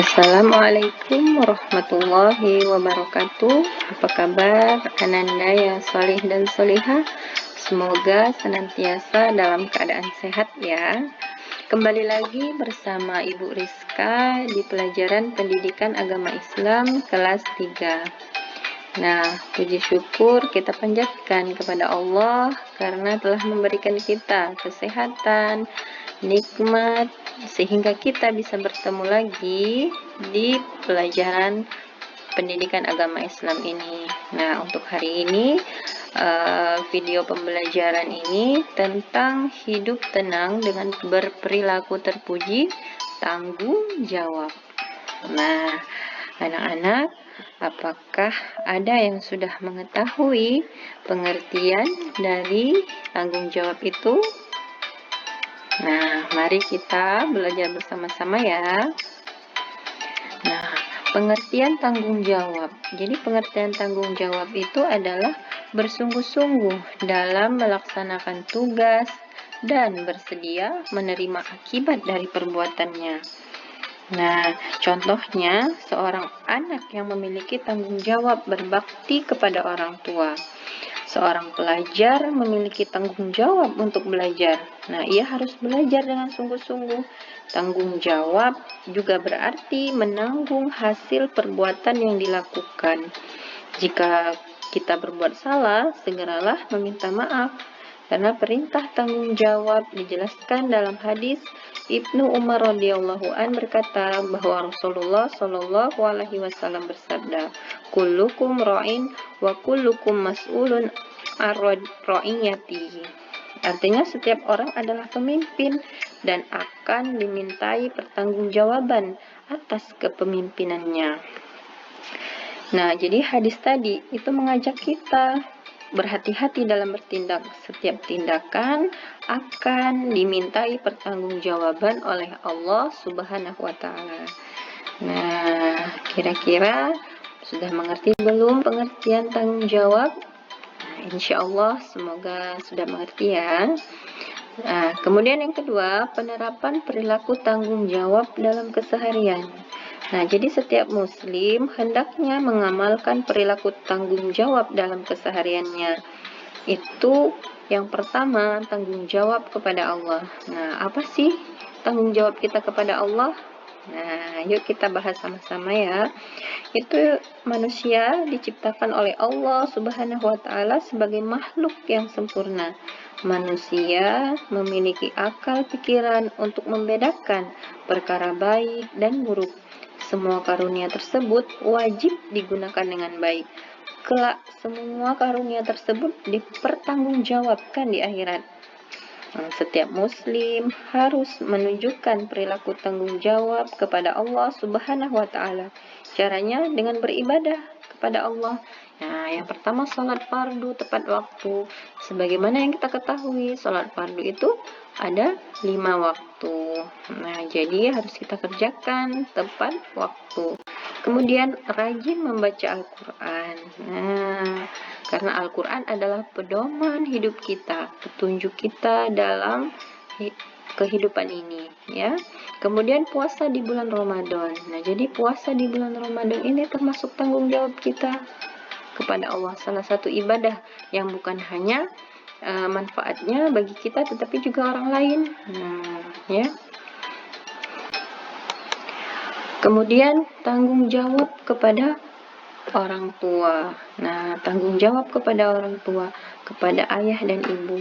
Assalamualaikum warahmatullahi wabarakatuh. Apa kabar Ananda yang solih dan solihah? Semoga senantiasa dalam keadaan sehat ya. Kembali lagi bersama Ibu Rizka di pelajaran Pendidikan Agama Islam kelas 3. Nah, puji syukur kita panjatkan kepada Allah karena telah memberikan kita kesehatan, nikmat, sehingga kita bisa bertemu lagi di pelajaran pendidikan agama Islam ini. Nah, untuk hari ini video pembelajaran ini tentang hidup tenang dengan berperilaku terpuji, tanggung jawab. Nah, anak-anak, apakah ada yang sudah mengetahui pengertian dari tanggung jawab itu? Nah, mari kita belajar bersama-sama ya. Nah, pengertian tanggung jawab. Jadi pengertian tanggung jawab itu adalah bersungguh-sungguh dalam melaksanakan tugas dan bersedia menerima akibat dari perbuatannya. Nah, contohnya seorang anak yang memiliki tanggung jawab berbakti kepada orang tua. Seorang pelajar memiliki tanggung jawab untuk belajar. Nah, ia harus belajar dengan sungguh-sungguh. Tanggung jawab juga berarti menanggung hasil perbuatan yang dilakukan. Jika kita berbuat salah, segeralah meminta maaf. Karena perintah tanggung jawab dijelaskan dalam hadis Ibnu Umar radhiyallahu an berkata bahwa Rasulullah shallallahu alaihi wasallam bersabda, "Kullukum ra'in wa kullukum mas'ulun an ra'iyatihi." Artinya setiap orang adalah pemimpin dan akan dimintai pertanggungjawaban atas kepemimpinannya. Nah, jadi hadis tadi itu mengajak kita berhati-hati dalam bertindak. Setiap tindakan akan dimintai pertanggungjawaban oleh Allah Subhanahu wa Ta'ala. Nah, kira-kira sudah mengerti belum pengertian tanggung jawab? Nah, insya Allah semoga sudah mengerti ya. Nah, kemudian yang kedua, penerapan perilaku tanggung jawab dalam keseharian. Nah, jadi setiap muslim hendaknya mengamalkan perilaku tanggung jawab dalam kesehariannya. Itu yang pertama, tanggung jawab kepada Allah. Nah, apa sih tanggung jawab kita kepada Allah? Nah, yuk kita bahas sama-sama ya. Itu manusia diciptakan oleh Allah Subhanahu wa Ta'ala sebagai makhluk yang sempurna. Manusia memiliki akal pikiran untuk membedakan perkara baik dan buruk. Semua karunia tersebut wajib digunakan dengan baik. Kelak semua karunia tersebut dipertanggungjawabkan di akhirat. Setiap muslim harus menunjukkan perilaku tanggung jawab kepada Allah Subhanahu wa Ta'ala. Caranya dengan beribadah kepada Allah. Nah, yang pertama salat fardu tepat waktu. Sebagaimana yang kita ketahui, salat fardu itu ada 5 waktu. Nah, jadi harus kita kerjakan tepat waktu. Kemudian rajin membaca Al-Quran. Nah, karena Al-Quran adalah pedoman hidup kita, petunjuk kita dalam kehidupan ini, ya. Kemudian puasa di bulan Ramadan. Nah, jadi puasa di bulan Ramadan ini termasuk tanggung jawab kita kepada Allah. Salah satu ibadah yang bukan hanya manfaatnya bagi kita, tetapi juga orang lain. Nah, ya. Kemudian tanggung jawab kepada orang tua. Nah, tanggung jawab kepada orang tua, kepada ayah dan ibu.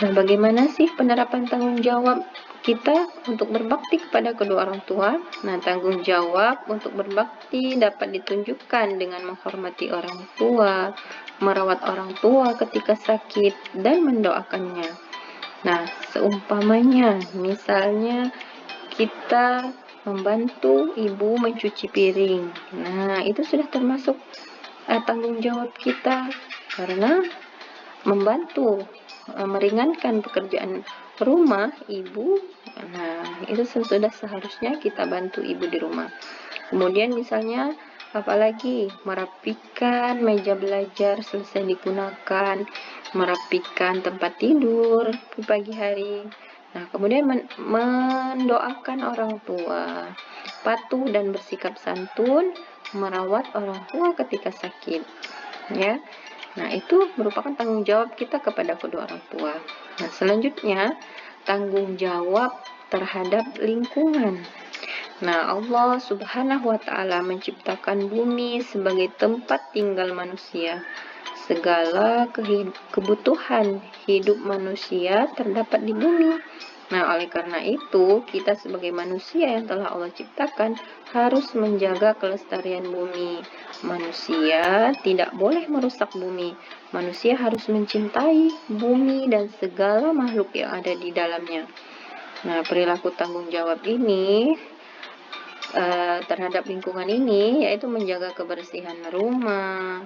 Nah, bagaimana sih penerapan tanggung jawab kita untuk berbakti kepada kedua orang tua? Nah, tanggung jawab untuk berbakti dapat ditunjukkan dengan menghormati orang tua, merawat orang tua ketika sakit, dan mendoakannya. Nah, seumpamanya, misalnya kita membantu ibu mencuci piring. Nah, itu sudah termasuk tanggung jawab kita karena membantu meringankan pekerjaan rumah ibu. Nah, itu sudah seharusnya kita bantu ibu di rumah. Kemudian misalnya apalagi merapikan meja belajar selesai digunakan, merapikan tempat tidur di pagi hari. Nah, kemudian mendoakan orang tua, patuh dan bersikap santun, merawat orang tua ketika sakit, ya. Nah, itu merupakan tanggung jawab kita kepada kedua orang tua. Nah, selanjutnya tanggung jawab terhadap lingkungan. Nah, Allah Subhanahu wa Ta'ala menciptakan bumi sebagai tempat tinggal manusia. Segala kebutuhan hidup manusia terdapat di bumi. Nah, oleh karena itu, kita sebagai manusia yang telah Allah ciptakan harus menjaga kelestarian bumi. Manusia tidak boleh merusak bumi. Manusia harus mencintai bumi dan segala makhluk yang ada di dalamnya. Nah, perilaku tanggung jawab ini terhadap lingkungan ini yaitu menjaga kebersihan rumah,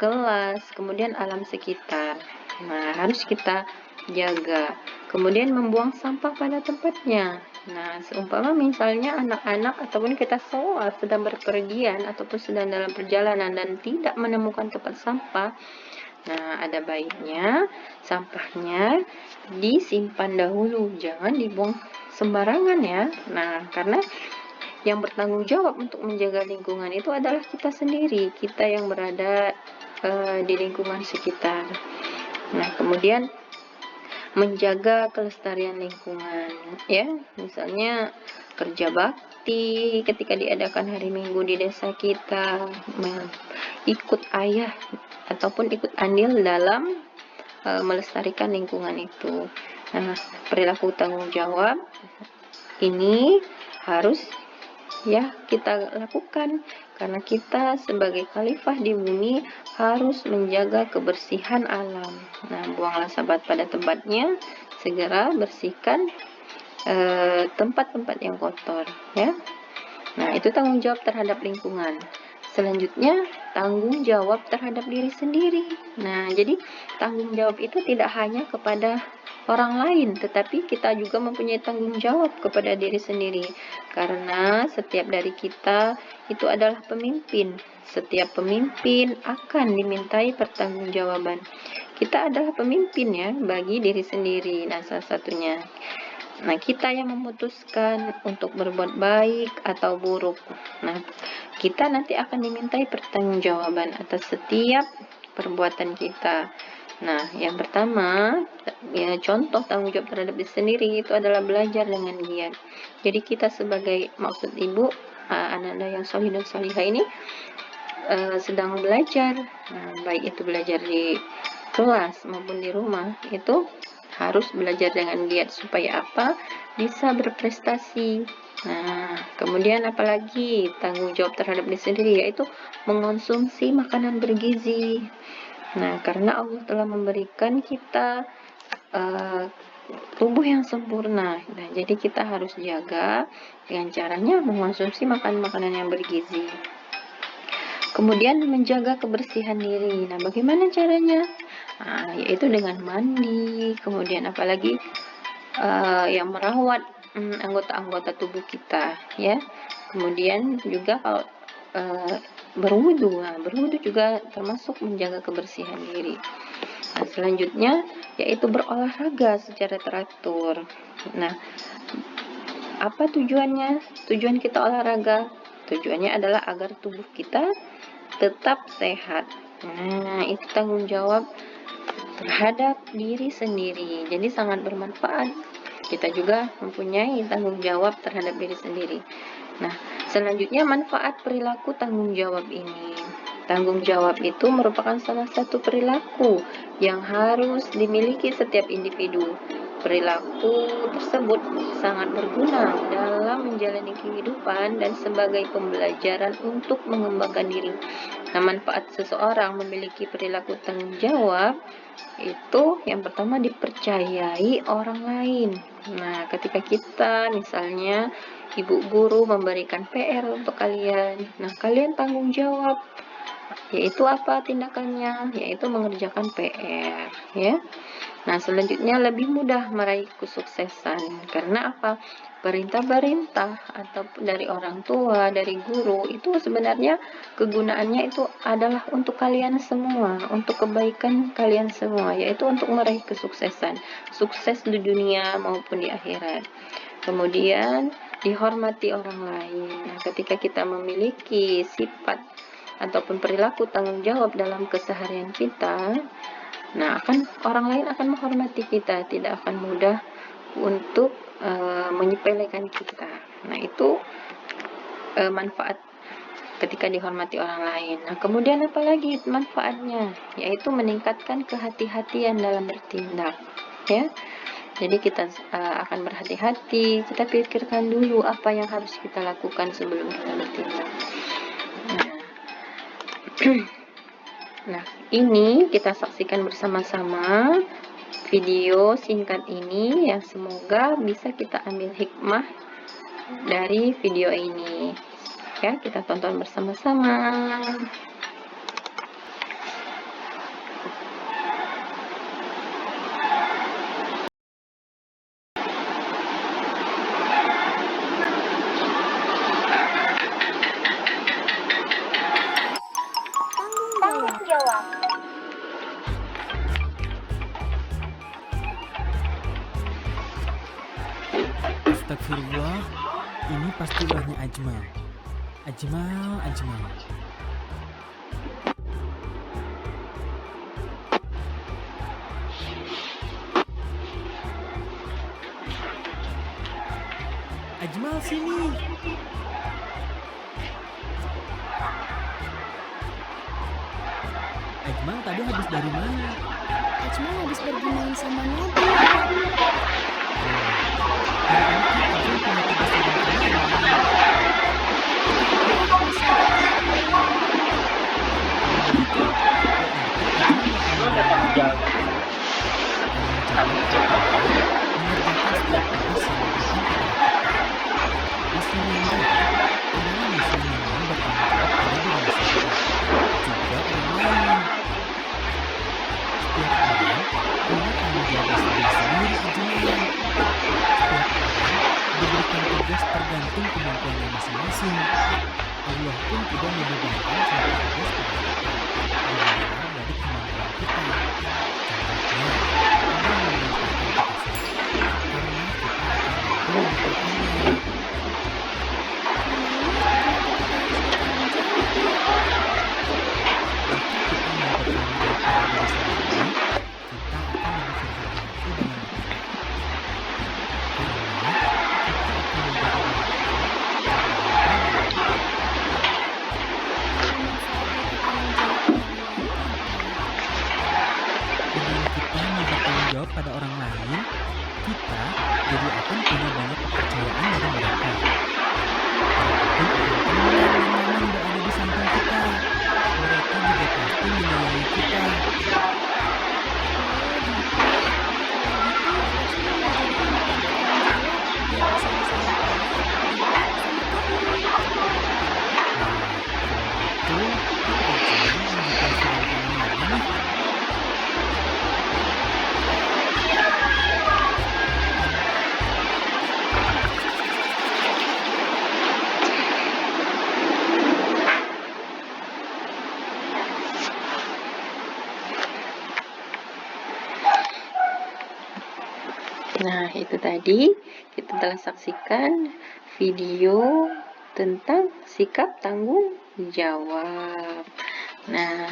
kelas, kemudian alam sekitar. Nah, harus kita jaga. Kemudian membuang sampah pada tempatnya. Nah, seumpama misalnya anak-anak ataupun kita semua sedang berpergian ataupun sedang dalam perjalanan dan tidak menemukan tempat sampah, nah, ada baiknya sampahnya disimpan dahulu, jangan dibuang sembarangan ya. Nah, karena yang bertanggung jawab untuk menjaga lingkungan itu adalah kita sendiri, kita yang berada di lingkungan sekitar. Nah, kemudian menjaga kelestarian lingkungan, ya, misalnya kerja bakti ketika diadakan hari Minggu di desa kita, ikut ayah ataupun ikut andil dalam melestarikan lingkungan itu. Nah, perilaku tanggung jawab ini harus ya kita lakukan karena kita sebagai khalifah di bumi harus menjaga kebersihan alam. Nah, buanglah sampah pada tempatnya, segera bersihkan tempat-tempat yang kotor ya. Nah, itu tanggung jawab terhadap lingkungan. Selanjutnya, tanggung jawab terhadap diri sendiri. Nah, jadi tanggung jawab itu tidak hanya kepada orang lain, tetapi kita juga mempunyai tanggung jawab kepada diri sendiri. Karena setiap dari kita itu adalah pemimpin. Setiap pemimpin akan dimintai pertanggungjawaban. Kita adalah pemimpin ya bagi diri sendiri. Nah, salah satunya. Nah, kita yang memutuskan untuk berbuat baik atau buruk. Nah, kita nanti akan dimintai pertanggungjawaban atas setiap perbuatan kita. Nah, yang pertama, ya, contoh tanggung jawab terhadap diri sendiri itu adalah belajar dengan giat. Jadi kita sebagai maksud ibu, anak-anak yang salih dan salihah ini sedang belajar. Nah, baik itu belajar di kelas maupun di rumah, itu harus belajar dengan giat supaya apa? Bisa berprestasi. Nah, kemudian apalagi tanggung jawab terhadap diri sendiri yaitu mengonsumsi makanan bergizi. Nah, karena Allah telah memberikan kita tubuh yang sempurna. Nah, jadi kita harus jaga dengan caranya mengonsumsi makanan-makanan yang bergizi. Kemudian menjaga kebersihan diri. Nah, bagaimana caranya? Nah, yaitu dengan mandi, kemudian apalagi yang merawat anggota-anggota tubuh kita, ya. Kemudian juga kalau berwudu, berwudu juga termasuk menjaga kebersihan diri. Nah, selanjutnya yaitu berolahraga secara teratur. Nah, apa tujuannya? Tujuan kita olahraga, tujuannya adalah agar tubuh kita tetap sehat. Nah, itu tanggung jawab terhadap diri sendiri. Jadi sangat bermanfaat. Kita juga mempunyai tanggung jawab terhadap diri sendiri. Nah, selanjutnya manfaat perilaku tanggung jawab ini. Tanggung jawab itu merupakan salah satu perilaku yang harus dimiliki setiap individu. Perilaku tersebut sangat berguna dalam menjalani kehidupan dan sebagai pembelajaran untuk mengembangkan diri. Nah, manfaat seseorang memiliki perilaku tanggung jawab itu yang pertama dipercayai orang lain. Nah, ketika kita misalnya ibu guru memberikan PR untuk kalian, nah kalian tanggung jawab. Yaitu apa tindakannya? Yaitu mengerjakan PR, ya. Nah, selanjutnya lebih mudah meraih kesuksesan. Karena apa? Perintah-perintah ataupun dari orang tua, dari guru, itu sebenarnya kegunaannya itu adalah untuk kalian semua, untuk kebaikan kalian semua, yaitu untuk meraih kesuksesan. Sukses di dunia maupun di akhirat. Kemudian dihormati orang lain. Nah, ketika kita memiliki sifat ataupun perilaku tanggung jawab dalam keseharian kita, nah orang lain akan menghormati kita, tidak akan mudah untuk menyepelekan kita. Nah, itu manfaat ketika dihormati orang lain. Nah, kemudian apalagi manfaatnya? Yaitu meningkatkan kehati-hatian dalam bertindak, ya. Jadi kita akan berhati-hati, kita pikirkan dulu apa yang harus kita lakukan sebelum kita bertindak. Nah, ini kita saksikan bersama-sama video singkat ini yang semoga bisa kita ambil hikmah dari video ini. Ya, kita tonton bersama-sama. Tanggung jawab. Astagfirullah, ini pasti ulahnya Ajmal. Ajmal. Ajmal sini. Ajmal tadi habis dari mana? Ajmal habis pergi main sama Nabi. Tergantung kemampuannya masing-masing. Allah pun tidak membebankan suatu tugas pada dari kemampuan kita. Contohnya, Allah memerintahkan kita sholat karena kita akan mampu melakukannya. Jawab pada orang lain, kita jadi akan punya banyak kepercayaan dari mereka. Mereka pun akan kenal yang berada di samping kita. Mereka juga pasti menyayangi kita. Nah, itu tadi kita telah saksikan video tentang sikap tanggung jawab. Nah,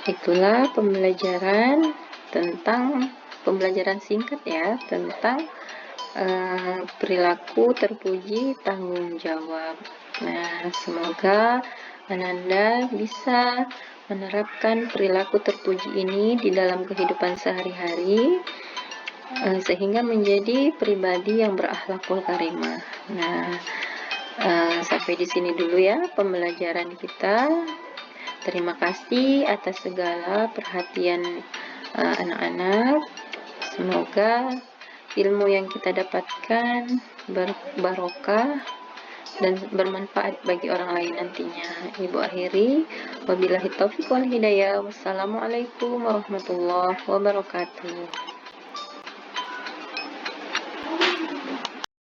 itulah pembelajaran singkat ya tentang perilaku terpuji tanggung jawab. Nah, semoga Ananda bisa menerapkan perilaku terpuji ini di dalam kehidupan sehari-hari sehingga menjadi pribadi yang berakhlakul karimah. Nah, sampai di sini dulu ya pembelajaran kita. Terima kasih atas segala perhatian anak-anak. Semoga ilmu yang kita dapatkan berbarokah dan bermanfaat bagi orang lain nantinya. Ibu akhiri, wabillahi taufiq wal hidayah. Wassalamualaikum warahmatullahi wabarakatuh.